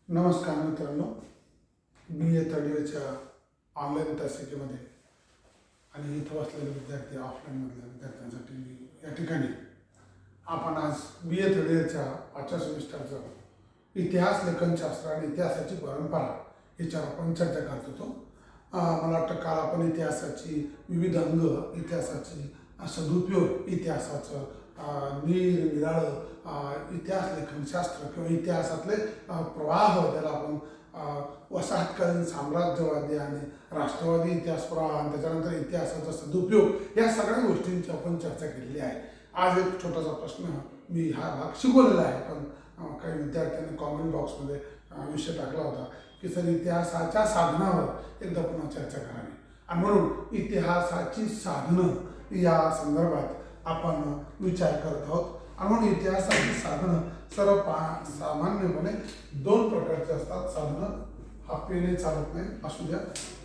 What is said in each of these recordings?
नमस्कार मित्रांनो, बी ए थर्ड इयरच्या ऑनलाईन तासिकेमध्ये आणि इथं बसलेले विद्यार्थी ऑफलाईनमधल्या विद्यार्थ्यांसाठी मी या ठिकाणी आपण आज बी ए थर्ड इयरच्या 5व्या सेमिस्टरचं इतिहास लेखनशास्त्र आणि इतिहासाची परंपरा याच्यावर आपण चर्चा करत होतो. मला वाटतं काल आपण इतिहासाची विविध अंग, इतिहासाची सदुपयोग, इतिहासाचं निराळं इतिहास लेखनशास्त्र किंवा इतिहासातले प्रवाह, त्याला आपण वसाहतकालीन, साम्राज्यवादी आणि राष्ट्रवादी इतिहास प्रवाह आणि त्याच्यानंतर इतिहासाचा सदुपयोग, या सगळ्या गोष्टींची आपण चर्चा केलेली आहे. आज एक छोटासा प्रश्न मी हा भाग शिकवलेला आहे, पण काही विद्यार्थ्यांनी कॉमेंट बॉक्समध्ये विषय टाकला होता की सर इतिहासाच्या साधनावर एकदा पुन्हा चर्चा करावी, आणि म्हणून इतिहासाची साधनं या संदर्भात आपण विचार करत आहोत. आणि म्हणून इतिहासाची साधनं सामान्यपणे दोन प्रकारचे असतात. साधनं हा पेने चालत नाही, असू द्या.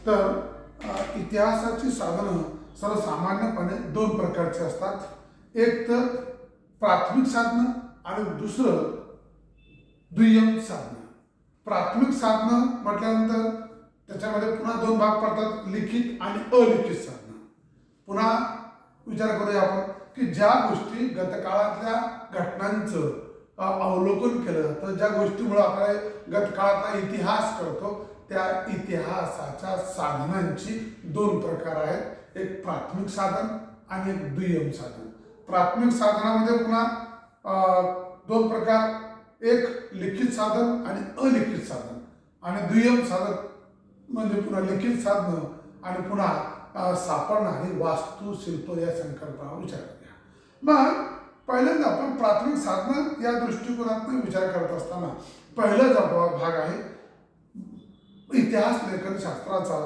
तर इतिहासाची साधनं सर्वसामान्यपणे दोन प्रकारचे असतात. एक तर प्राथमिक साधनं आणि दुसरं दुय्यम साधनं. प्राथमिक साधनं म्हटल्यानंतर त्याच्यामध्ये पुन्हा दोन भाग पडतात, लिखित आणि अलिखित साधनं. पुन्हा विचार करूया आपण की ज्या गोष्टी गतकाळातल्या घटनांचं अवलोकन केलं जातं, ज्या गोष्टीमुळे आपल्याला गतकाळातला इतिहास कळतो, त्या इतिहासाच्या साधनांची दोन प्रकार आहेत. एक प्राथमिक साधन आणि एक दुय्यम साधन. प्राथमिक साधनामध्ये पुन्हा दोन प्रकार, एक लिखित साधन आणि अलिखित साधन. आणि दुय्यम साधन म्हणजे पुन्हा लिखित साधनं आणि पुन्हा सापडणारी वास्तुशिल्प या संकल्पना विचार करूया. मग पहिल्यांदा आपण प्राथमिक साधनं या दृष्टिकोनातून विचार करत असताना पहिला जो भाग आहे इतिहास लेखन शास्त्राचा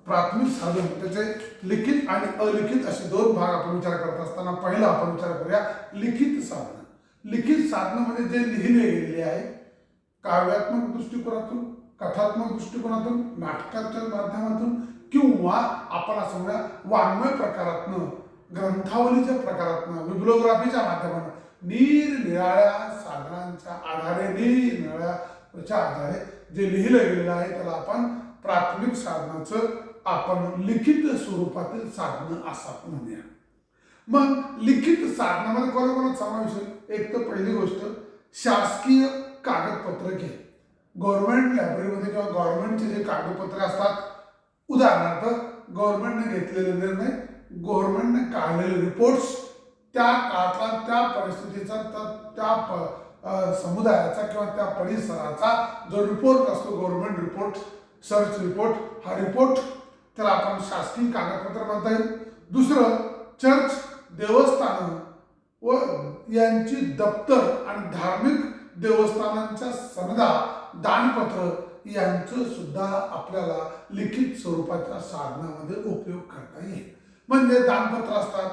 प्राथमिक साधन, त्याचे लिखित आणि अलिखित असे दोन भाग आपण विचार करत असताना पहिला आपण विचार करूया लिखित साधनं. लिखित साधनं म्हणजे जे लिहिले गेलेले आहे, काव्यात्मक दृष्टिकोनातून, कथात्मक दृष्टिकोनातून, नाटकाच्या माध्यमातून किंवा आपण असं म्हणूया वाङ्मय प्रकारातनं, ग्रंथावलीच्या प्रकारातनं, बिब्लिओग्राफीच्या माध्यमातून निरनिराळ्या साधनांच्या आधारे, निरनिराळ्याच्या आधारे जे लिहिलं गेलेलं आहे त्याला आपण प्राथमिक साधनाचं आपण लिखित स्वरूपातील साधनं असं आपण म्हणूया. मग लिखित साधनामध्ये कोणाकोणाचा समावेश होईल? एक तर पहिली गोष्ट शासकीय कागदपत्रके, गव्हर्नमेंट लायब्ररीमध्ये किंवा गव्हर्नमेंटचे जे कागदपत्रे असतात, उदाहरणार्थ गव्हर्नमेंटने घेतलेले निर्णय, गव्हर्नमेंटने काढलेले रिपोर्ट्स, त्या काळातला, त्या परिस्थितीचा, त्या समुदायाचा किंवा त्या परिसराचा जो रिपोर्ट असतो, गव्हर्नमेंट रिपोर्ट, सर्च रिपोर्ट, हा रिपोर्ट त्याला आपण शासकीय कागदपत्र म्हणता येईल. दुसरं चर्च, देवस्थानं व यांची दप्तर आणि धार्मिक देवस्थानांच्या सनदा, दानपत्र यांचं सुद्धा आपल्याला लिखित स्वरूपाच्या साधनामध्ये उपयोग करता येईल. म्हणजे दानपत्र असतात,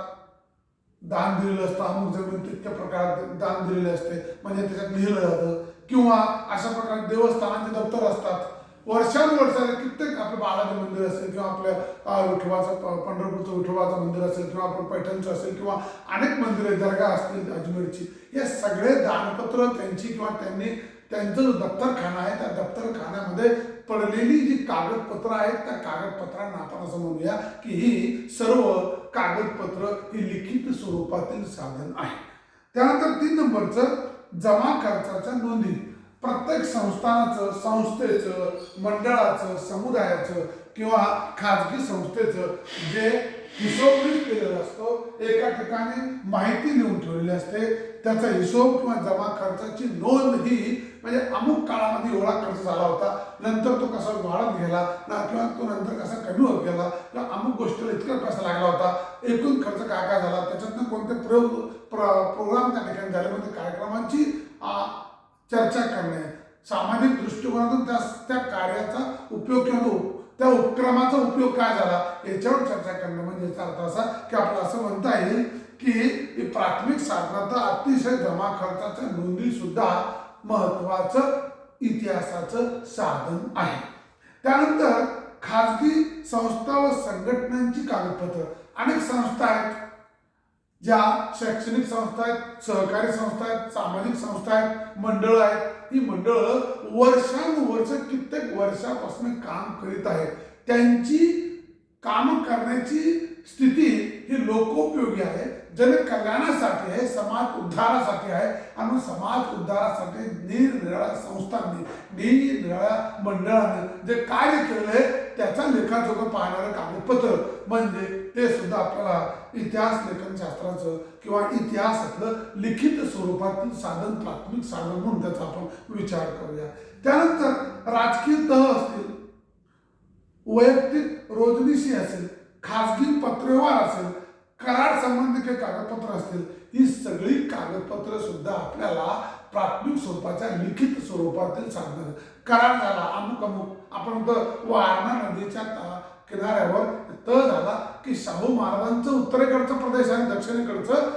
दान दिलेलं असतं, अमुक जमीन तितक्या प्रकारात दान दिलेले असते, म्हणजे त्याच्यात लिहिलं जातं. किंवा अशा प्रकारे देवस्थानाचे दप्तर असतात, वर्षानुवर्षाला कित्येक, आपलं बालाजी मंदिर असेल किंवा आपल्या विठोबाचं, पंढरपूरचं विठोबाचं मंदिर असेल किंवा आपण पैठणचं असेल किंवा अनेक मंदिरे, दर्गा असतील अजमेरची, हे सगळे दानपत्र त्यांची किंवा त्यांचं जो दप्तरखाना आहे त्या दप्तरखान्यामध्ये पडलेली जी कागदपत्र आहेत, त्या कागदपत्रांना आपण असं म्हणूया की ही सर्व कागदपत्र ही लिखित स्वरूपातील साधन आहे. त्यानंतर 3 नंबरचं जमा खर्चाच्या नोंदी. प्रत्येक संस्थानाचं, संस्थेचं, मंडळाचं, समुदायाचं किंवा खाजगी संस्थेचं जे हिशोब केलेला असतो, एका ठिकाणी माहिती लिहून ठेवलेली असते, त्याचा हिशोब किंवा जमा खर्चाची नोंद ही, म्हणजे अमुक काळामध्ये एवढा खर्च झाला होता, नंतर तो कसा वाढत गेला किंवा तो नंतर कसा कमी होत गेला, किंवा अमुक गोष्टीला इतका पैसा लागला होता, एकूण खर्च काय काय झाला, त्याच्यातनं कोणते प्रोग्राम त्या ठिकाणी झाले, म्हणजे कार्यक्रमांची चर्चा करणे, सामाजिक दृष्टिकोनातून त्या कार्याचा उपयोग किंवा त्या उपक्रमाचा उपयोग काय झाला याच्यावर चर्चा करणं. म्हणजे याचा अर्थ असा की आपल्याला असं म्हणता येईल की प्राथमिक साधनाचं अतिशय जमा खर्चाच्या नोंदी सुद्धा महत्वाचं इतिहासाचं साधन आहे. त्यानंतर खाजगी संस्था व संघटनांची कागदपत्र. अनेक संस्था आहेत ज्या शैक्षणिक संस्था आहेत, सहकारी संस्था आहेत, सामाजिक संस्था आहेत, मंडळ आहेत, ही मंडळं वर्षानुवर्ष कित्येक वर्षापासून काम करीत आहेत. त्यांची काम करण्याची स्थिती ही लोकोपयोगी आहे, जनकल्याणासाठी आहे, समाज उद्धारासाठी आहे. आणि समाज उद्धारासाठी निरनिराळ्या संस्थांनी, निरनिराळ्या मंडळाने जे कार्य केले त्याचा लेखाजोखा पाहणारं कागदपत्र म्हणजे ते सुद्धा आपल्याला इतिहास लेखन शास्त्राचं किंवा इतिहासातलं लिखित स्वरूपातील साधन, प्राथमिक साधन म्हणून त्याचा आपण विचार करूया. त्यानंतर राजकीय तह असतील, वैयक्तिक रोजनिशी असेल, खाजगी पत्रव्यवहार असेल, करार संबंधी काही कागदपत्र असतील, ही सगळी कागदपत्र सुद्धा आपल्याला प्राथमिक स्वरूपाच्या लिखित स्वरूपातील साधन. करार झाला अमुक अमुक, आपण वारणा नदीच्या किनाऱ्यावर तह झाला की शाहू महाराजांचं उत्तरेकडचं प्रदेश आणि दक्षिणेकडचं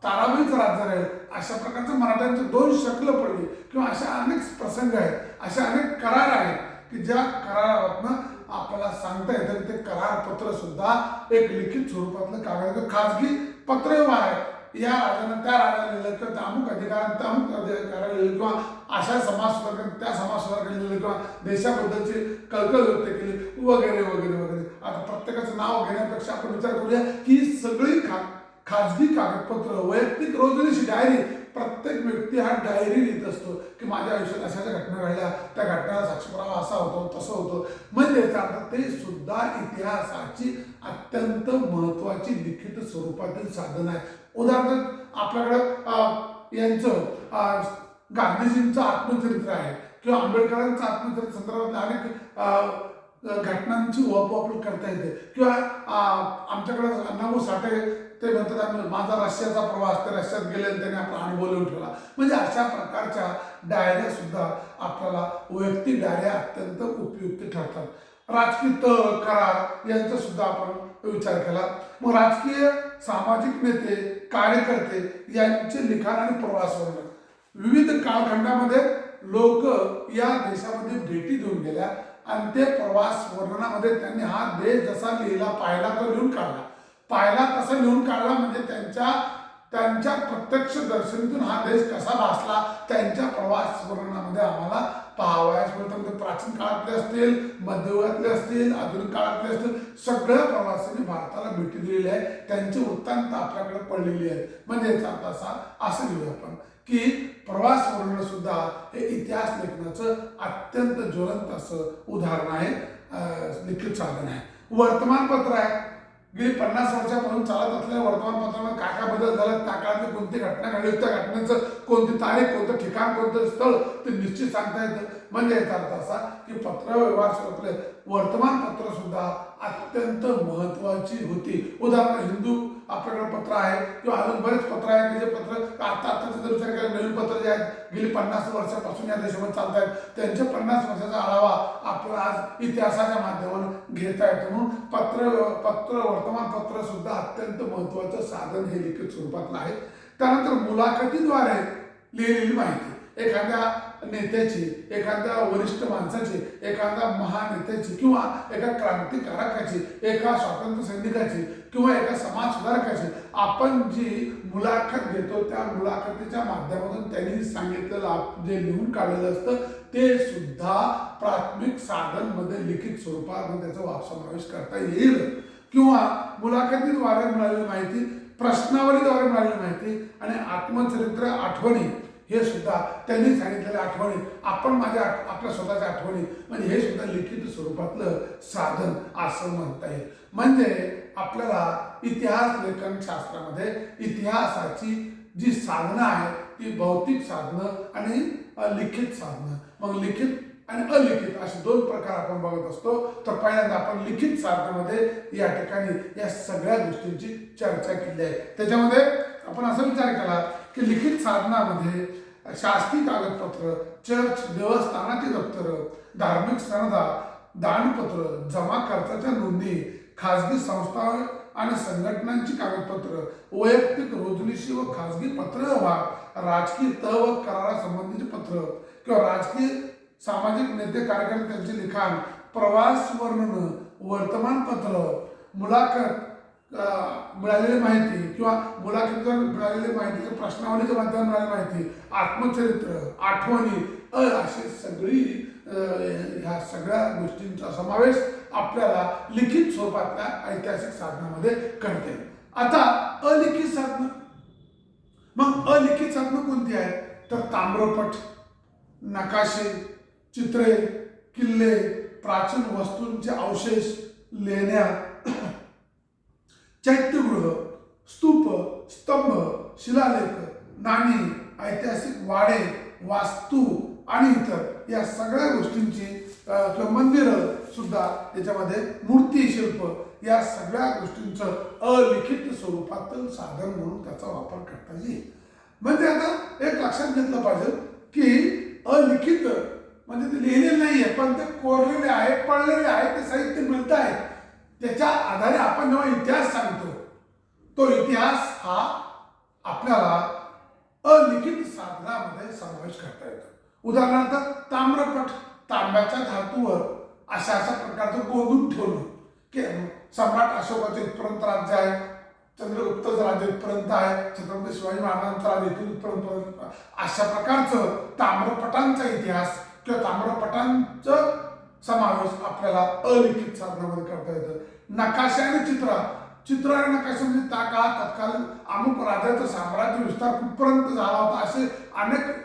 ताराबाईचं राज्य राहील, अशा प्रकारचं मराठ्यांचे 2 शकलं पडली किंवा अशा अनेक प्रसंग आहेत, अशा अनेक करार आहेत की ज्या करारातनं आपल्याला सांगता येतं की ते करारपत्र सुद्धा एक लिखित स्वरूपातलं कागद. खाजगी पत्रव्यवहार आहे, या राजानं त्या राजाला लिहिलं किंवा त्या अमुक अधिकाऱ्यानं त्या अमुक अधिकाऱ्याला लिहिलं किंवा अशा समाजसुधारकांनी त्या समाजसुधारकांनी लिहिलं किंवा देशाबद्दलची कळकळ व्यक्त केली वगैरे वगैरे वगैरे. आता प्रत्येकाचं नाव घेण्यापेक्षा आपण विचार करूया की सगळी खाजगी कागदपत्र, वैयक्तिक रोजनिशी डायरी, प्रत्येक व्यक्ती हा डायरी लिहित असतो की माझ्या आयुष्यात अशा घटना घडल्या, त्या घटनेला साक्षीपुरावा असा होतो, तसं होतं. म्हणजे ते सुद्धा इतिहासाची अत्यंत महत्वाची लिखित स्वरूपातील साधन आहे. उदाहरणार्थ आपल्याकडं यांचं गांधीजींचं आत्मचरित्र आहे किंवा आंबेडकरांचं आत्मचरित्र संदर्भातल्या अनेक घटनांची उहापोह करता येते. किंवा आमच्याकडे अण्णाभाऊ साठे ते म्हणतात माझा रशियाचा प्रवास, ते रशियात गेले आणि त्यांनी आपला अनुभव लिहून ठेवला. म्हणजे अशा प्रकारच्या डायऱ्या सुद्धा आपल्याला वैयक्तिक डायऱ्या अत्यंत उपयुक्त ठरतात. राजकीय तह, करार यांचा सुद्धा आपण विचार केला. मग राजकीय सामाजिक नेते, कार्यकर्ते यांचे लिखाण आणि प्रवास वर्णन. विविध कालखंडामध्ये लोक या देशामध्ये भेटी देऊन गेल्या आणि ते प्रवास वर्णनामध्ये त्यांनी हा देश जसा लिहिला पाहिला तो लिहून काढला. पाहिला तसा लिहून काढला म्हणजे त्यांच्या प्रत्यक्ष दर्शनीतून हा देश कसा भासला त्यांच्या प्रवास वर्णनामध्ये आम्हाला पाहावयास मिळतं. म्हणजे प्राचीन काळातले असतील, मध्ययुगातले असतील, आधुनिक काळातले असतील, सगळ्या प्रवासांनी भारताला भेटी दिलेली आहे, त्यांची वृत्तांत आपल्याकडे पडलेली आहेत. म्हणजे याचा अर्थ असं घेऊया आपण की प्रवास वर्णन सुद्धा हे इतिहास लेखनाचं अत्यंत ज्वलंत असं उदाहरण आहे, लिखित साधन आहे. वर्तमानपत्र आहे. गेली 50 वर्षापासून चालत असलेल्या वर्तमानपत्रामध्ये काय काय बदल झाला, त्या काळातली कोणती घटना घडली, त्या घटनेचं कोणती तारीख, कोणतं ठिकाण, कोणतं स्थळ ते निश्चित सांगता येतं. म्हणजे याचा अर्थ असा की पत्रव्यवहार स्वरूपातले वर्तमानपत्र सुद्धा अत्यंत महत्वाची होती. उदाहरणार्थ हिंदू आपल्याकडे पत्र आहे किंवा अजून बरेच पत्र आहेत की जे पत्र आताचा जर विचार केला, नवीन पत्र जे आहेत गेली 50 वर्षापासून या देशामध्ये चालत आहेत, त्यांच्या 50 वर्षाचा आढावा आपल्याला आज इतिहासाच्या माध्यमातून घेता येतो. म्हणून पत्र वर्तमानपत्र सुद्धा अत्यंत महत्वाचं साधन हे लिखित स्वरूपातलं आहे. त्यानंतर मुलाखतीद्वारे लिहिलेली माहिती, एखाद्या नेत्याची, एखाद्या वरिष्ठ माणसाची, एखाद्या महानेत्याची किंवा एका क्रांतिकारकाची, एका स्वातंत्र्य सैनिकाची किंवा एका समाज सुधारकाची आपण जी मुलाखत घेतो त्या मुलाखतीच्या माध्यमातून त्यांनी सांगितलेलं जे लिहून काढलेलं असतं ते सुद्धा प्राथमिक साधन मध्ये लिखित स्वरूपामध्ये त्याचा समावेश करता येईल. किंवा मुलाखतीद्वारे मिळालेली माहिती, प्रश्नावलीद्वारे मिळालेली माहिती आणि आत्मचरित्र आठवणी हे सुद्धा त्यांनी सांगितलेल्या आठवणी, आपण आपल्या स्वतःच्या आठवणी, म्हणजे हे सुद्धा लिखित स्वरूपातलं साधन असं म्हणता येईल. म्हणजे आपल्याला इतिहास लेखन शास्त्रामध्ये इतिहासाची जी साधनं आहेत ती भौतिक साधनं आणि लिखित साधनं, मग लिखित आणि अलिखित असे 2 प्रकार आपण बघत असतो. तर पहिल्यांदा आपण लिखित साधनामध्ये या ठिकाणी या सगळ्या गोष्टींची चर्चा केली आहे. त्याच्यामध्ये आपण असा विचार केला की लिखित साधनामध्ये शासकीय कागदपत्र, चर्च देवस्थानाची दप्तर, धार्मिक सनदा, दानपत्र, जमा खर्चाच्या नोंदणी, खाजगी संस्था आणि संघटनांची कागदपत्र, वैयक्तिक रोजनिशी व खाजगी पत्रव्यवहार, राजकीय तह व करारासंबंधीचे पत्र किंवा राजकीय सामाजिक नेते कार्यकर्ते त्यांचे लिखाण, प्रवास वर्णन, वर्तमानपत्र, मुलाखत, मिळालेली माहिती किंवा मुलाखतीवर मिळालेली माहिती, प्रश्नावलीच्या माध्यमातून मिळालेली माहिती, आत्मचरित्र, आठवणी अशी सगळी ह्या सगळ्या गोष्टींचा समावेश आपल्याला लिखित स्वरूपातल्या ऐतिहासिक साधनामध्ये करते. आता अलिखित साधनं, मग अलिखित साधनं कोणती आहेत तर ताम्रपट, नकाशे, चित्रे, किल्ले, प्राचीन वस्तूंचे अवशेष, लेण्या, चैत्यगृह, स्तूप, स्तंभ, शिलालेख, नाणी, ऐतिहासिक वाडे, वास्तू आणि इतर या सगळ्या गोष्टींची किंवा मंदिरं सुद्धा त्याच्यामध्ये, मूर्ती, शिल्प या सगळ्या गोष्टींचं अलिखित स्वरूपातील साधन म्हणून त्याचा वापर करता येईल. म्हणजे आता एक लक्षात घेतलं पाहिजे की अलिखित म्हणजे ते लिहिलेले नाहीये, पण ते कोरलेले आहे, पडलेले आहे, ते साहित्य मिळत आहे. त्याच्या आधारे आपण जेव्हा इतिहास सांगतो तो इतिहास हा आपल्याला अलिखित साधनामध्ये समावेश करता येतो. उदाहरणार्थ ताम्रपट, तांब्याच्या धातूवर अशा प्रकारचं गोंदून ठेवलं की सम्राट अशोकाचे इथपर्यंत राज्य आहे, चंद्रगुप्ताचं राज्य इथपर्यंत आहे, छत्रपती शिवाजी महाराजांचं राज्य इथून इथपर्यंत, अशा प्रकारचं ताम्रपटांचा इतिहास किंवा ताम्रपटांचं समावेश आपल्याला अलिखित साधनामध्ये करता येतं. नकाशे आणि चित्र आणि नकाशे म्हणजे त्या काळात तत्कालीन अमुक राजाचं साम्राज्य विस्तार कुठपर्यंत झाला होता असे अनेक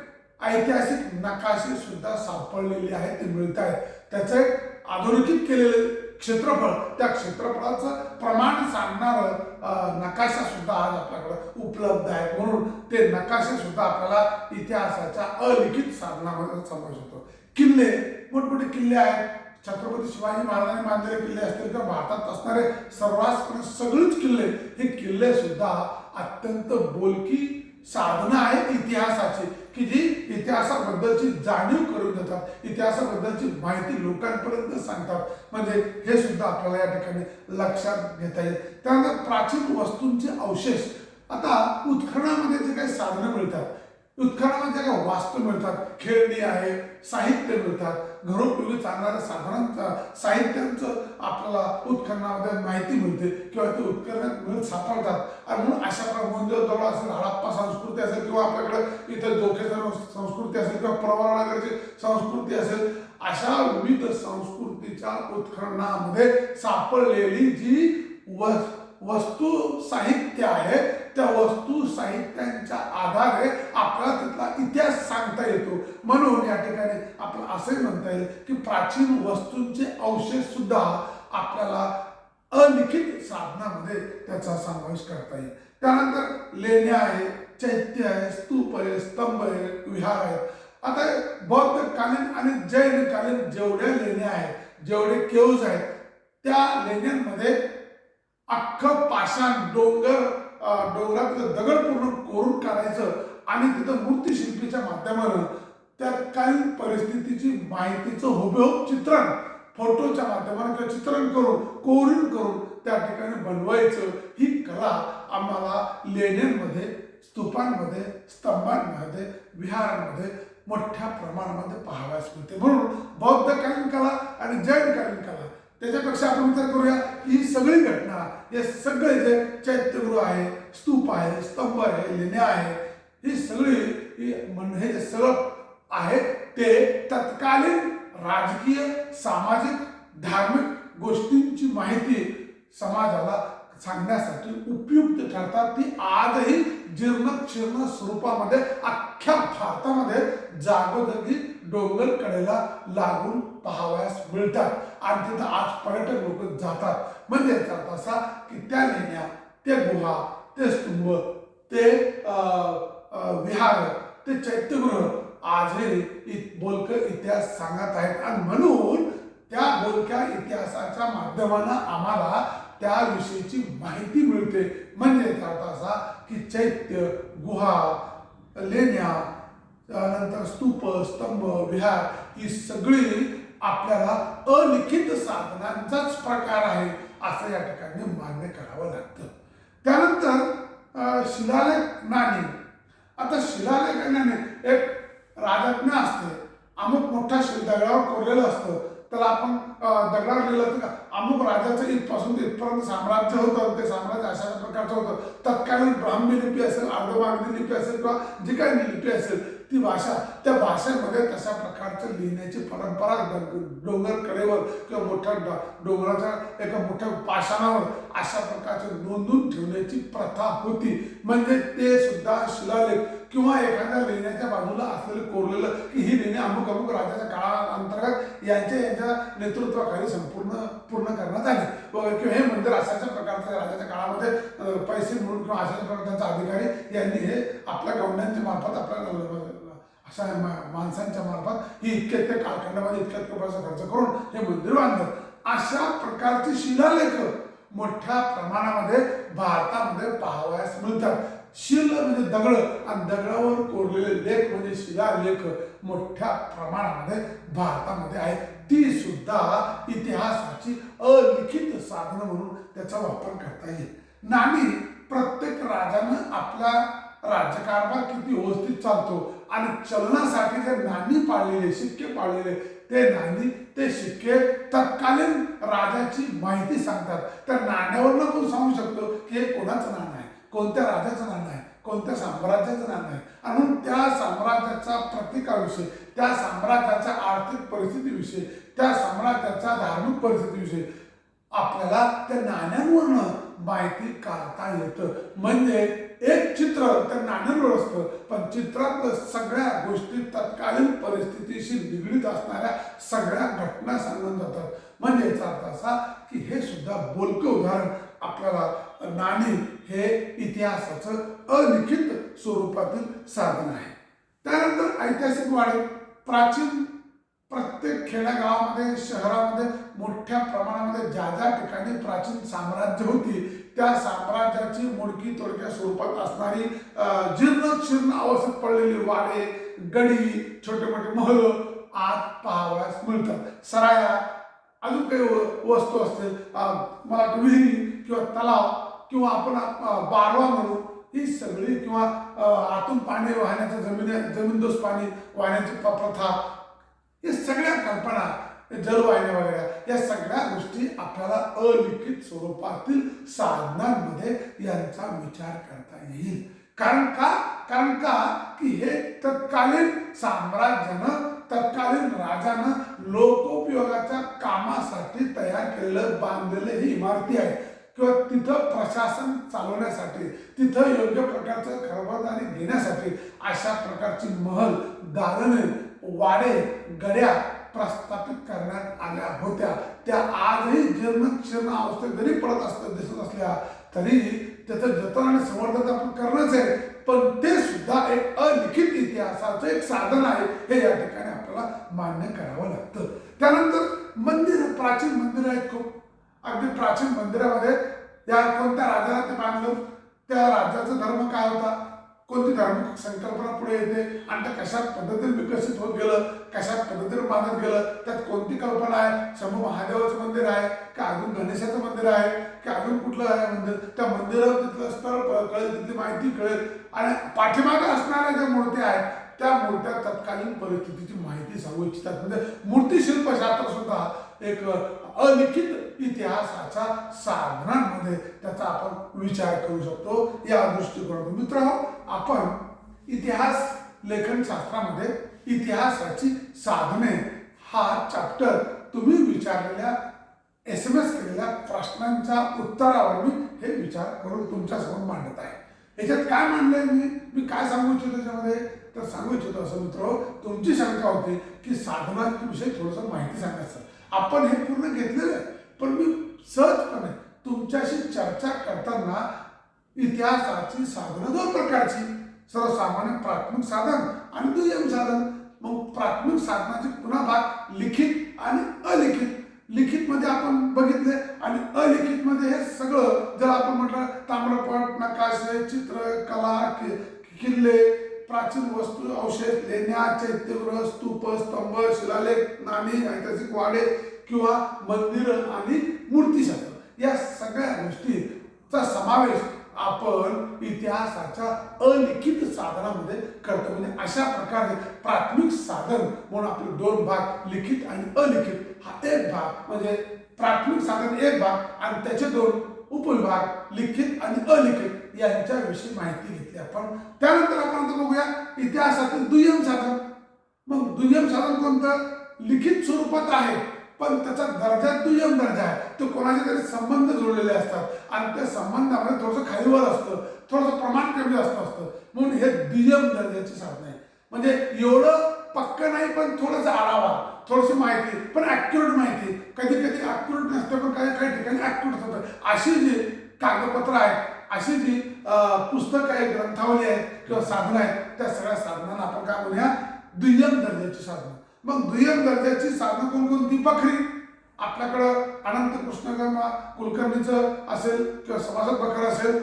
ऐतिहासिक नकाशे सुद्धा सापडलेले आहेत, ते मिळत आहेत. त्याचं एक अधोरेखित केलेले क्षेत्रफळ, त्या क्षेत्रफळाचं प्रमाण सांगणारं नकाशा सुद्धा आज आपल्याकडे उपलब्ध आहे. म्हणून ते नकाशे सुद्धा आपल्याला इतिहासाच्या अलिखित साधनामध्ये समावेश होतो. किल्ले, मोठमोठे किल्ले आहेत, छत्रपती शिवाजी महाराजांनी बांधलेले किल्ले असतील किंवा भारतात असणारे सर्रासपणे सगळेच किल्ले, हे किल्ले सुद्धा अत्यंत बोलकी साधनं आहेत इतिहासाची, की जी इतिहासाबद्दलची जाणीव करून देतात, इतिहासाबद्दलची माहिती लोकांपर्यंत सांगतात. म्हणजे हे सुद्धा आपल्याला या ठिकाणी लक्षात घेता येईल. त्यानंतर प्राचीन वस्तूंचे अवशेष. आता उत्खननामध्ये जे काही साधनं मिळतात, उत्खननामध्ये काही वास्तू मिळतात, खेळणी आहे, साहित्य मिळतात, घरोपयोगी चालणाऱ्या साधारण साहित्यांचं आपल्याला उत्खननामध्ये माहिती मिळते किंवा ते उत्खननात मिळत सापडतात. आणि म्हणून अशा प्रकारे असेल, हडप्पा संस्कृती असेल किंवा आपल्याकडे इतर जोखेसर संस्कृती असेल किंवा प्रवरानगरची संस्कृती असेल, अशा विविध संस्कृतीच्या उत्खननामध्ये सापडलेली जी वस्तू साहित्य आहे, त्या वस्तू साहित्यांच्या आधारे आपल्याला तिथला इतिहास सांगता येतो. म्हणून या ठिकाणी आपल्याला असंही म्हणता येईल की प्राचीन वस्तूंचे अवशेष सुद्धा आपल्याला अलिखित साधनामध्ये त्याचा समावेश करता येईल. त्यानंतर लेण्या आहे, चैत्य आहे, स्तूप आहे, स्तंभ आहे, विहार आहेत. आता बौद्धकालीन आणि जैनकालीन जेवढ्या लेण्या आहेत, जेवढे केव्ज आहेत, त्या लेण्यांमध्ये अख्खं पाषाण डोंगरातलं दगड पूर्ण कोरून काढायचं आणि तिथं मूर्तिशिल्पीच्या माध्यमानं त्या कालीन परिस्थितीची माहितीचं हुबेहूब चित्रण फोटोच्या माध्यमानं किंवा चित्रण करून कोरून करून त्या ठिकाणी बनवायचं. ही कला आम्हाला लेण्यांमध्ये, स्तूपांमध्ये, स्तंभांमध्ये, विहारांमध्ये मोठ्या प्रमाणामध्ये पाहावयास मिळते. म्हणून बौद्धकालीन कला आणि जैनकालीन कला, त्याच्यापेक्षा आपण विचार करूया ही सगळी घटना, हे सगळे जे चैत्यगृह आहे, स्तूप आहे, स्तंभ आहे, लेण्या आहे, ही सगळी हे जे सगळं आहे ते तत्कालीन राजकीय, सामाजिक, धार्मिक गोष्टींची माहिती समाजाला सांगण्यासाठी उपयुक्त ठरतात. ती आजही जीर्ण स्वरूपामध्ये अख्ख्या भारतामध्ये जागोजागी डोंगर कडेला लागून पाहावयास मिळतात आणि तिथं आज पर्यटक लोक जातात. म्हणजे याचा अर्थ असा की त्या लेण्या, ते गुहा, ते स्तंभ, ते विहार, ते चैत्यगृह आजही बोलकं इतिहास सांगत आहेत. आणि म्हणून त्या बोलक्या इतिहासाच्या माध्यमानं आम्हाला त्याविषयीची माहिती मिळते. म्हणजे याचा अर्थ असा की चैत्य, गुहा, लेण्या, नंतर स्तूप, स्तंभ, विहार ही सगळी आपल्याला अलिखित साधनांचाच प्रकार आहे असं या ठिकाणी मान्य करावं लागतं. त्यानंतर शिलालेख, नाणी. आता शिलालेख आणि नाणी, एक राजज्ञा असते, अमुक मोठ्या दगडावर कोरलेलं असतं, त्याला आपण दगडावर लिहिलं तर अमुक राजाचं इथपासून इथपर्यंत साम्राज्य होतं, ते साम्राज्य अशा प्रकारचं होतं. तत्कालीन ब्राह्मी लिपी असेल, अर्धमागधी लिपी असेल किंवा जी काही लिपी असेल ती भाषा, त्या भाषेमध्ये तशा प्रकारचं लिहिण्याची परंपरा डोंगर कडेवर किंवा मोठ्या डोंगराच्या एका मोठ्या पाषाणावर अशा प्रकारचे नोंदून ठेवण्याची प्रथा होती. म्हणजे ते सुद्धा शिलालेख किंवा एखाद्या लेण्याच्या बाजूला असलेलं कोरलेलं की ही लेणी अमुक अमुक राजाच्या काळाअंतर्गत यांच्या नेतृत्वाखाली पूर्ण करण्यात आली किंवा हे मंदिर अशाच्या प्रकारच्या राजाच्या काळामध्ये पैसे मिळून किंवा अशाच्या प्रकारचा अधिकारी यांनी हे आपल्या गवंड्यांच्या मार्फत आपल्या अशा माणसांच्या मार्फत ही इतक्या कालखंडामध्ये इतक्या पैसा खर्च करून हे मंदिर बांधलं. अशा प्रकारचे शिलालेख मोठ्या प्रमाणामध्ये भारतामध्ये पाहावयास मिळतात. शिल म्हणजे दगड आणि दगडावर कोरलेले लेख म्हणजे शिलालेख मोठ्या प्रमाणामध्ये भारतामध्ये आहे. ती सुद्धा इतिहासाची अलिखित साधनं म्हणून त्याचा वापर करता येईल. नाणी प्रत्येक राजानं आपला राज्यकारभार किती व्यवस्थित चालतो आणि चलनासाठी जे नाणी पाळलेले शिक्के पाळलेले ते नाणी ते शिक्के तत्कालीन राजाची माहिती सांगतात. त्या नाण्यावरनं आपण सांगू शकतो की हे कोणाचं नाणं आहे, कोणत्या राजाचं नाणं आहे, कोणत्या साम्राज्याचं नाणं आहे. आणि म्हणून त्या साम्राज्याचा प्रतिकाविषयी, त्या साम्राज्याच्या आर्थिक परिस्थितीविषयी, त्या साम्राज्याच्या धार्मिक परिस्थितीविषयी आपल्याला त्या नाण्यांवरनं माहिती काढता येतं. म्हणजे एक चित्र त्या नाण्यांवर असतं पण चित्रातलं सगळ्या गोष्टी तत्कालीन परिस्थितीशी निगडीत असणाऱ्या सगळ्या घटना सांगून जातात. म्हणजे याचा अर्थ असा की हे सुद्धा बोलकं उदाहरण आपल्याला नाणी हे इतिहासाचं अलिखित स्वरूपातील साधन आहे. त्यानंतर ऐतिहासिक वाडे. प्राचीन प्रत्येक खेड्यागावामध्ये शहरामध्ये मोठ्या प्रमाणामध्ये ज्या ज्या ठिकाणी प्राचीन साम्राज्य होती त्या साम्राज्याची मोडकी तोडक्या स्वरूपात असणारी जीर्ण अवस्थेत पडलेली वाडे, गडी, छोटे मोठे महल आज पाहावयास मिळतात. सराया, अजून काही वस्तू असतील, मला विहिरी किंवा तलाव किंवा आपण बारवा म्हणू, ही सगळी किंवा आतून पाणी वाहण्याचं जमीनदोस्त पाणी वाहण्याची प्रथा, या सगळ्या कल्पना, जलवाहिन्या वगैरे या सगळ्या गोष्टी आपल्याला अलिखित स्वरूपातील साधनांमध्ये यांचा विचार करता येईल. कारण का की हे तत्कालीन साम्राज्यानं, तत्कालीन राजानं लोकोपयोगाच्या कामासाठी तयार केलेलं बांधलेले ही इमारती आहे किंवा तिथं प्रशासन चालवण्यासाठी, तिथं योग्य प्रकारचं खबरदारी घेण्यासाठी अशा प्रकारची महल, दालने, वाडे, गड्या प्रस्थापित करण्यात आल्या होत्या. त्या आजही जीर्ण अवस्थेत जरी पडत दिसत असल्या तरी त्याचं जतन आणि संवर्धन आपण करणंच आहे. पण ते सुद्धा एक अलिखित इतिहासाचं एक साधन आहे हे या ठिकाणी आपल्याला मान्य करावं लागतं. त्यानंतर मंदिर, प्राचीन मंदिर आहेत खूप. अगदी प्राचीन मंदिरामध्ये या कोणत्या राजाला ते बांधलं, त्या राज्याचा धर्म काय होता, कोणती धार्मिक संकल्पना पुढे येते आणि त्या कशा पद्धतीने विकसित होत गेलं, कशा पद्धतीने बांधत गेलं, त्यात कोणती कल्पना आहे, शंभू महादेवाचं मंदिर आहे का अजून गणेशाचं मंदिर आहे की अजून कुठलं आहे मंदिर, त्या मंदिरावर तिथलं स्थळ कळेल, तिथली माहिती कळेल. आणि पाठीमागे असणाऱ्या ज्या मूर्त्या आहेत त्या मूर्त्या तत्कालीन परिस्थितीची माहिती सांगू इच्छितात. म्हणजे मूर्तिशिल्पशास्त्र सुद्धा एक अलिखित इतिहासाच्या साधनांमध्ये त्याचा आपण विचार करू शकतो. या दृष्टिकोनातून मित्रांनो, आपण इतिहास लेखन शास्त्रामध्ये इतिहासाची साधने हा चॅप्टर तुम्ही विचारलेल्या SMS केलेल्या प्रश्नांच्या उत्तरावर मी हे विचार करून तुमच्यासमोर मांडत आहे. याच्यात काय मांडलंय मी काय सांगू इच्छितो त्याच्यामध्ये, तर सांगू इच्छितो असं मित्र, तुमची शंका होती की साधनांविषयी थोडंसं माहिती सांगायचं. आपण हे पूर्ण घेतलेलं आहे पण मी सहजपणे तुमच्याशी चर्चा करताना इतिहासाची साधनं दोन प्रकारची, सर्वसामान्य प्राथमिक साधन आणि दुय्यम साधन. मग प्राथमिक साधनाचे पुन्हा भाग लिखित आणि अलिखित. लिखित मध्ये आपण बघितले आणि अलिखित मध्ये हे सगळं जर आपण म्हटलं ताम्रपट, नकाशे, चित्र, कला, किल्ले, प्राचीन वस्तू, अवशेष, लेण्या, चैत्यगृह, स्तूप, स्तंभ, शिलालेख, नाणी, ऐतिहासिक वाडे किंवा मंदिर आणि मूर्तिशास्त्र, या सगळ्या गोष्टीचा समावेश आपण इतिहासाच्या अलिखित साधनामध्ये करतो. म्हणजे अशा प्रकारे प्राथमिक साधन म्हणून आपले दोन भाग, लिखित आणि अलिखित. हा एक भाग म्हणजे प्राथमिक साधन एक भाग आणि त्याचे दोन उपविभाग लिखित आणि अलिखित यांच्याविषयी माहिती घेतली आपण. त्यानंतर आपण बघूया इतिहासातील दुय्यम साधन. मग दुय्यम साधन कोणतं? लिखित स्वरूपात आहे पण त्याचा दर्जा दुय्यम दर्जा आहे. तो कोणाचे तरी संबंध जोडलेले असतात आणि त्या संबंधामध्ये थोडंसं खालीवर असतं, थोडंसं प्रमाण कमी जास्त असतं, म्हणून हे दुय्यम दर्जाचे साधन आहे. म्हणजे एवढं पक्क नाही पण थोडंसं आढावा, थोडीशी माहिती पण ऍक्युरेट माहिती. कधी कधी ऍक्युरेट नसते पण काही काही ठिकाणी ऍक्युरेट होतं. अशी जी कागदपत्र आहेत, अशी जी पुस्तकं आहेत, ग्रंथावली आहेत किंवा साधनं आहेत, त्या सगळ्या साधनांना आपण काय म्हणूया? दुय्यम दर्जाची साधनं. मग दुय्यम दर्जाची साधनं कोणकोणती? बखरी. आपल्याकडं अनंत कृष्ण कुलकर्णीचं असेल किंवा सभासद बखर असेल,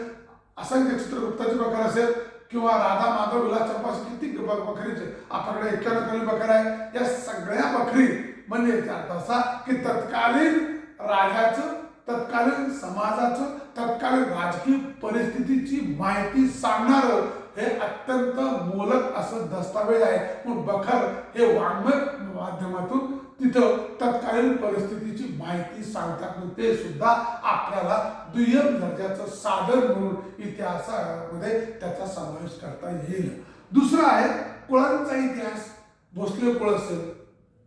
असंख्य चित्रगुप्ताची बखर असेल किंवा राधा माधव विलास चंपाशी किती बखरीचे आपल्याकडे 91 कमी बखर आहे. या सगळ्या बखरी म्हणजे याचा अर्थ असा की तत्कालीन राजाचं, तत्कालीन समाजाचं, तत्कालीन राजकीय परिस्थितीची माहिती सांगणारं हे अत्यंत मोलक असं दस्तावेज आहे. म्हणून बखर हे वाङ्मय माध्यमातून तिथं तत्कालीन परिस्थितीची माहिती सांगतात. ते सुद्धा आपल्याला दुय्यम दर्जाचं साधन म्हणून इतिहासामध्ये त्याचा समावेश करता येईल. दुसरं आहे कुळांचा इतिहास. भोसले कुळ असेल,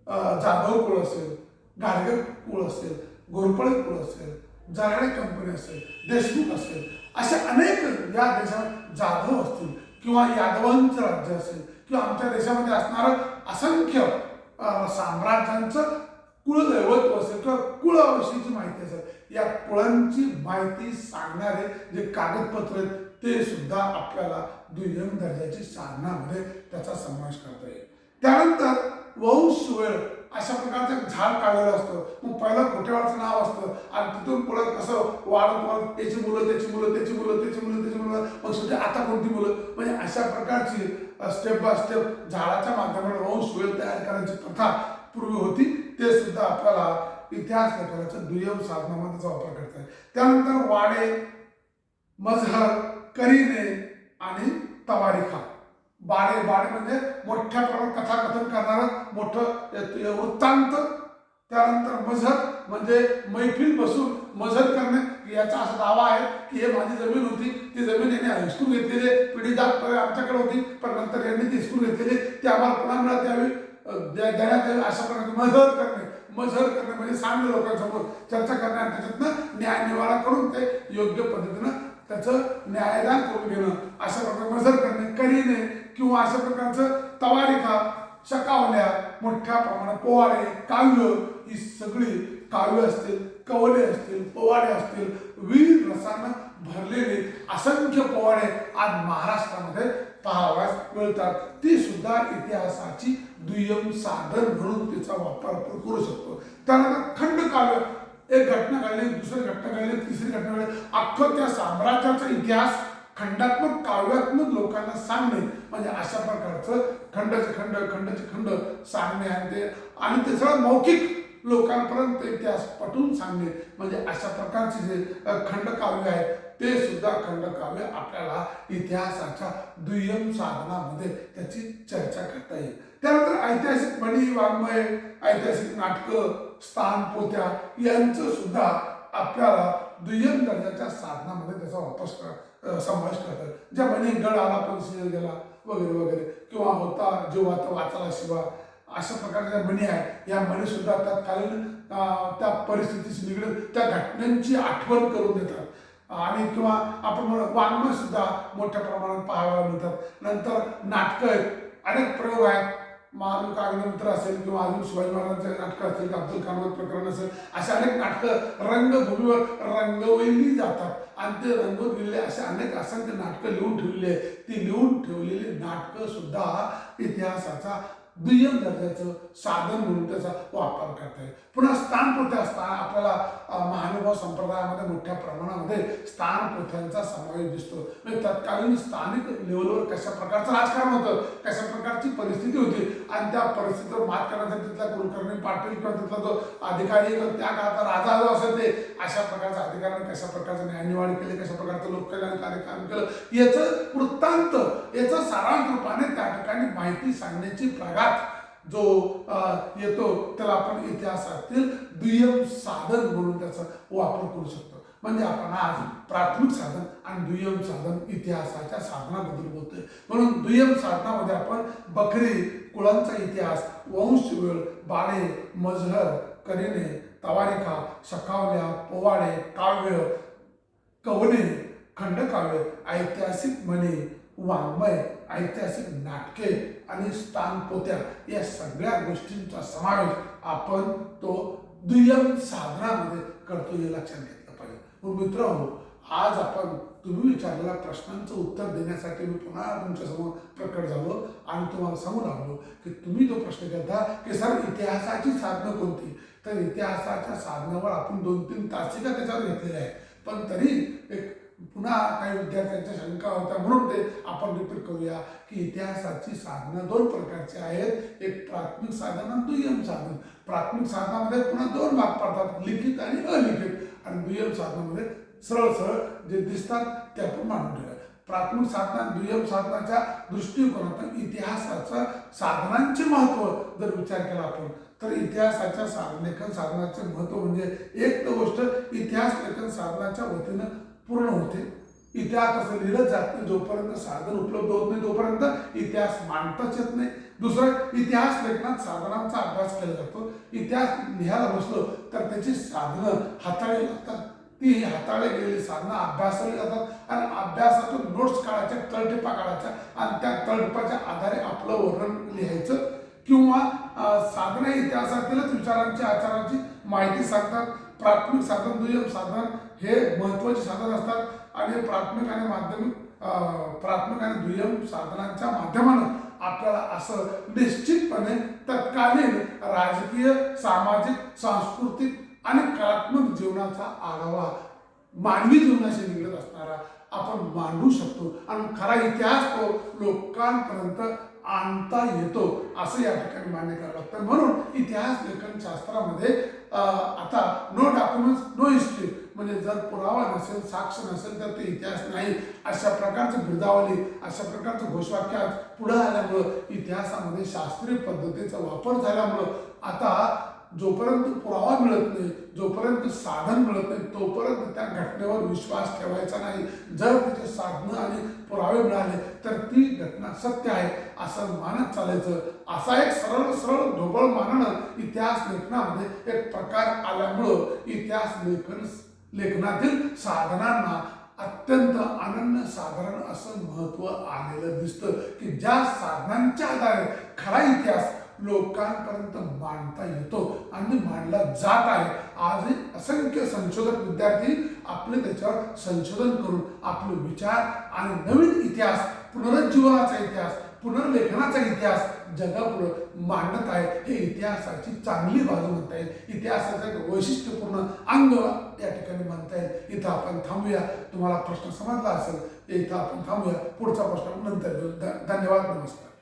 जाधव कुळ असेल, गाडगे कुळ असेल, घोरपडे कुळ असेल, जराडे कंपनी असेल, देशमुख असेल, असे अनेक या देशात जाधव असतील किंवा यादवांचं राज्य असेल किंवा आमच्या देशामध्ये असणारं असंख्य साम्राज्यांचं कुळदैवत्व असेल किंवा कुळाविषयीची माहिती असेल, या कुळांची माहिती सांगणारे जे कागदपत्र आहेत ते सुद्धा आपल्याला दुय्यम दर्जाची साधनामध्ये त्याचा समावेश करता येईल. त्यानंतर वंश वेळ अशा प्रकारचं एक झाड काढलेलं असतं. मग पहिलं खोटेवाडचं नाव असतं आणि तिथून पुढे कसं वाढत वाढत त्याची मुलं, त्याची मुलं, त्याची मुलं, त्याची मुलं, त्याची मुलं, मग शेवटी आता कोणती मुलं, म्हणजे अशा प्रकारची स्टेप बाय स्टेप झाडाच्या माध्यमाने वंश वेळ तयार करायची प्रथा पूर्वी होती. ते सुद्धा आपल्याला इतिहास लेखनाच्या दुय्यम साधनामध्ये वापर करता येईल. त्यानंतर वाडे, मजहर, करीने आणि तवारिखा. बाडे म्हणजे मोठ्या प्रमाणात कथाकथन करणारं मोठं वृत्तांत. त्यानंतर मजहर म्हणजे मैफिल बसून मजहर करणे. याचा असा दावा आहे की हे माझी जमीन होती, ती जमीन यांनी हिसकून घेतलेली, पिढी जात आमच्याकडे होती पण नंतर यांनी ती हिसकून घेतलेली, ती आम्हाला पुन्हा मिळत यावी, देण्यात यावी, अशा प्रकारे मजहर करणे. मजहर करणे म्हणजे सामान्य लोकांसमोर चर्चा करणे आणि त्याच्यातनं न्याय निवाडा करून ते योग्य पद्धतीनं त्याचं न्यायदान करून घेणं, अशा प्रकारे मजहर करणे. करीने किंवा अशा प्रकारचं तवारिखा, शकावल्या, मोठ्या प्रमाणात पोवाडे, काव्य, ही सगळी काव्य असतील, कवले असतील, पोवाडे असतील, वीर रसानं भरलेले असंख्य पोवाडे आज महाराष्ट्रामध्ये पाहावयास मिळतात. ती सुद्धा इतिहासाची दुय्यम साधन म्हणून तिचा वापर आपण करू शकतो. त्यानंतर खंडकाव्य. एक घटना घडली, दुसरी घटना घडली, तिसरी घटना घडली, अख्खं त्या साम्राज्याचा इतिहास खंडात्मक काव्यात्मक लोकांना सांगणे, म्हणजे अशा प्रकारचं खंडाचे खंड सांगणे आणि ते सगळं मौखिक लोकांपर्यंत इतिहास पटवून सांगणे, म्हणजे अशा प्रकारचे जे खंडकाव्य आहे ते सुद्धा खंडकाव्य आपल्याला इतिहासाच्या दुय्यम साधनामध्ये त्याची चर्चा करता येईल. त्यानंतर ऐतिहासिक म्हणी, वाङ्मय, ऐतिहासिक नाटकं, स्थान पोथ्या यांचं सुद्धा आपल्याला दुय्यम दर्जाच्या साधनामध्ये त्याचा समावेश करतात. ज्या म्हणी गड आला पण सिंह गेला वगैरे वगैरे किंवा होता जेव्हा तो वाचला शिवा, अशा प्रकारच्या म्हणी आहेत. या म्हणी सुद्धा तत्कालीन त्या परिस्थितीशी निगडीत त्या घटनांची आठवण करून देतात आणि किंवा आपण वाङ्मय सुद्धा मोठ्या प्रमाणात पाहायला मिळतात. नंतर नाटकं आहेत, अनेक प्रयोग आहेत. महादेव कागणे मित्र असेल किंवा अजून शिवाजी महाराजांचे नाटकं असतील, अब्दुल खानवत प्रकरण असेल, अशा अनेक नाटकं रंगभूमीवर रंगवली जातात आणि ते रंगवून लिहिलेले असे अनेक असंख्य नाटकं लिहून ठेवलेली आहेत. ती लिहून ठेवलेली नाटकं सुद्धा इतिहासाचा दुय्यम दर्जाचं साधन म्हणून त्याचा वापर करता येईल. पुन्हा स्थानपोथ्या असताना आपल्याला महानुभाव संप्रदायामध्ये मोठ्या प्रमाणामध्ये स्थानपोथ्यांचा समावेश दिसतो. म्हणजे तत्कालीन स्थानिक लेवलवर कशा प्रकारचं राजकारण होतं, कशा प्रकारची परिस्थिती होती आणि त्या परिस्थितीवर मात करण्यासाठी तिथला कुलकर्णी पाटील किंवा तिथला जो अधिकारी किंवा त्या काळाचा राजा जो असेल ते अशा प्रकारच्या अधिकाऱ्यांनी कशा प्रकारचं न्यायनिवाडे केले, कशा प्रकारचं लोककल्याण कार्यक्रम केलं, याचं वृत्तांत, याचं सारांश रूपाने त्या ठिकाणी माहिती सांगण्याची प्रघात जो येतो त्याला आपण इतिहासातील दुय्यम साधन म्हणून त्याचा वापर करू शकतो. म्हणजे आपण आज प्राथमिक साधन आणि दुय्यम साधन इतिहासाच्या साधनाबद्दल बोलतोय. म्हणून दुय्यम साधनामध्ये आपण बकरी, कुळांचा इतिहास, वंशवेळ, बाणे, मजहर, करिणे, तवारिका, शकावल्या, पोवाडे, काव्य, कवने, खंडकाव्य, ऐतिहासिक म्हणी, वाङ्मय, ऐतिहासिक नाटके आणि स्थानपोथ्या या सगळ्या गोष्टींचा समावेश आपण तो दुय्यम साधनामध्ये करतो हे लक्षात घेतलं पाहिजे. मग मित्रांनो, आज आपण तुम्ही विचारलेल्या प्रश्नांचं उत्तर देण्यासाठी मी पुन्हा तुमच्यासमोर प्रकट झालो आणि तुम्हाला सांगू लागलो की तुम्ही तो प्रश्न केला की सर इतिहासाची साधनं कोणती. तर इतिहासाच्या साधनावर आपण 2-3 तासिका त्याच्यावर घेतलेल्या आहेत, पण तरी एक पुन्हा काही विद्यार्थ्यांच्या शंका होत्या म्हणून ते आपण रिपीट करूया की इतिहासाची साधनं 2 प्रकारची आहेत. एक प्राथमिक साधन आणि दुय्यम साधन. प्राथमिक साधनामध्ये पुन्हा 2 भाग पडतात, लिखित आणि अलिखित. आणि दुय्यम साधनामध्ये सरळ सरळ जे दिसतात ते आपण मांडून ठेवूया. प्राथमिक साधना आणि दुय्यम साधनाच्या दृष्टिकोनातून इतिहासाचं साधनांचे महत्त्व जर विचार केला आपण तर इतिहासाच्या लेखन साधनाचे महत्त्व म्हणजे एक तर गोष्ट इतिहास लेखन साधनाच्या वतीनं पूर्ण होते. इतिहास असं लिहिलं जात नाही जोपर्यंत साधन उपलब्ध होत नाही तोपर्यंत इतिहास मांडताच येत नाही. दुसरं, इतिहास लेखनात साधनांचा अभ्यास केला जातो. इतिहास लिहायला बसलो तर त्याची साधनं हाताळली लागतात. ती हाताळली गेलेली साधनं अभ्यासली जातात आणि अभ्यासातून नोट्स काढायच्या, तळटिपा काढायच्या आणि त्या तळटिपाच्या आधारे आपलं वर्णन लिहायचं किंवा साधना इतिहासातीलच विचारांची, आचारांची माहिती सांगतात. प्राथमिक साधन, दुय्यम साधन हे महत्त्वाचे साधन असतात आणि प्राथमिक आणि माध्यमिक, प्राथमिक आणि दुय्यम साधनांच्या माध्यमानं आपल्याला असं निश्चितपणे तत्कालीन राजकीय, सामाजिक, सांस्कृतिक आणि कलात्मक जीवनाचा आढावा मानवी जीवनाशी निगडीत असणारा आपण मांडू शकतो आणि खरा इतिहास तो लोकांपर्यंत आणता येतो असं या ठिकाणी मान्य करावं लागतं. म्हणून इतिहास लेखन शास्त्रामध्ये आता नो डॉक्युमेंट्स नो हिस्ट्री, म्हणजे जर पुरावा नसेल, साक्ष नसेल तर ते इतिहास नाही, अशा प्रकारचं बिरदावली, अशा प्रकारचं घोषवाक्य आज पुढे आल्यामुळं इतिहासामध्ये शास्त्रीय पद्धतीचा वापर झाल्यामुळं आता जोपर्यंत पुरावा मिळत नाही, जोपर्यंत साधन मिळत नाही तोपर्यंत त्या घटनेवर विश्वास ठेवायचा नाही. जर त्याचे साधनं आणि पुरावे मिळाले तर ती घटना सत्य आहे असं मानत चालायचं. असा एक सरळ सरळ ढोबळ मानणं इतिहास लेखनामध्ये एक प्रकार आल्यामुळं इतिहास लेखनातील साधनांना अत्यंत अनन्यसाधारण असं महत्त्व आलेलं दिसतं की ज्या साधनांच्या आधारे खरा इतिहास लोकांपर्यंत मांडता येतो आणि मांडला जात आहे. आजही असंख्य संशोधक विद्यार्थी आपले त्याच्यावर संशोधन करून आपले विचार आणि नवीन इतिहास, पुनरुज्जीवनाचा इतिहास, पुनर्लेखनाचा इतिहास जगापुढे मांडत आहे. हे इतिहासाची चांगली बाजू म्हणता येईल, इतिहासाचं एक वैशिष्ट्यपूर्ण अंग या ठिकाणी म्हणता येईल. इथं आपण थांबूया. तुम्हाला प्रश्न समजला असेल इथं आपण थांबूया. पुढचा प्रश्न नंतर घेऊ. धन्यवाद. नमस्कार.